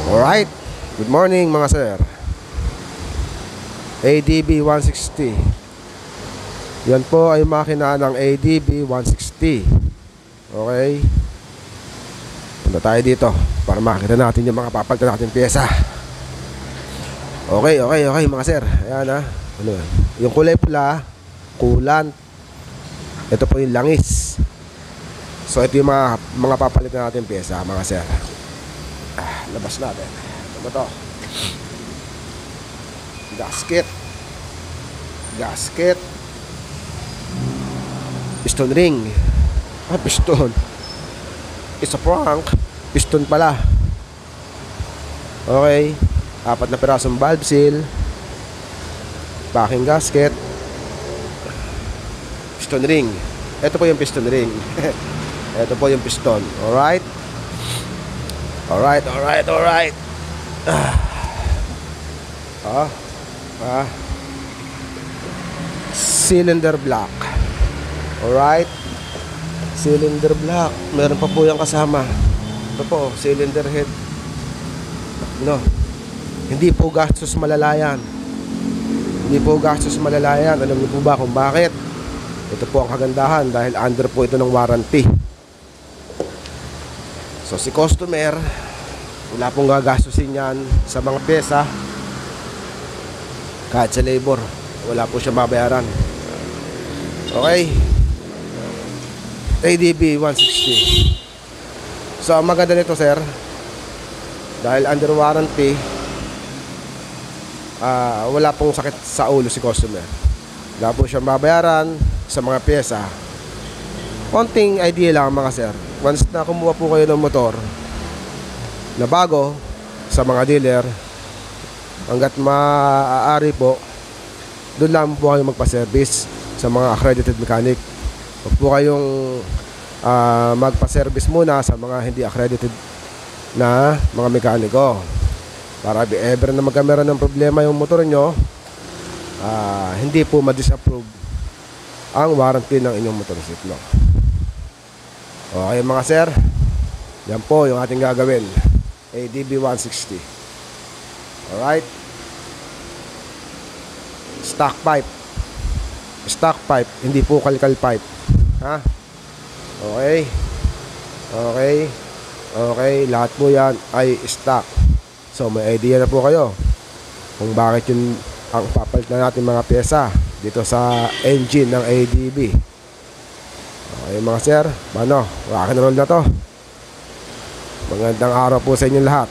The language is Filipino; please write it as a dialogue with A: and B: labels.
A: Alright, good morning mga sir. ADB 160. Yan po ay makina ng ADB 160. Okay, punta tayo dito para makita natin yung mga papalitan natin pyesa. Okay mga sir. Ayan ha. Ano, yung kulay pula, coolant. Ito po yung langis. So ito yung mga papalitan natin pyesa mga sir. Labas natin. Ano ba to? Gasket. Piston ring. Piston. It's a prank. Piston pala. Okay. 4 na pirasong valve seal. Backing gasket. Piston ring. Ito po yung piston ring. Ito po yung piston. Alright. Cylinder block. Alright. Cylinder block. Meron pa po yung kasama. Ito po, cylinder head. No. Hindi po gastos malalayan. Alam niyo po ba kung bakit? Ito po ang kagandahan dahil under po ito ng warranty. So si customer, wala pong gagastusin yan sa mga pyesa. Kahit sa labor, wala po siya babayaran. Okay. ADB 160. So ang maganda nito sir, dahil under warranty, wala pong sakit sa ulo si customer. Wala po siyang babayaran sa mga pyesa. Konting idea lang mga sir. Once na kumuha po kayo ng motor na bago sa mga dealer, hanggat maaari po, doon lang po kayo magpa-service sa mga accredited mechanic. Huwag po kayong magpa-service muna sa mga hindi accredited na mga mekaniko, para if ever na magkameron ng problema yung motor nyo, hindi po ma-disapprove ang warranty ng inyong motorsiklo. Okay mga sir, yan po yung ating gagawin. ADB 160. Alright. Stock pipe, hindi po kalkal pipe. Ha? Okay, lahat po yan ay stock. So may idea na po kayo kung bakit yun ang papalit na natin mga pyesa dito sa engine ng ADB. Okay mga sir, paano? Rock and roll na to. Magandang araw po sa inyo lahat.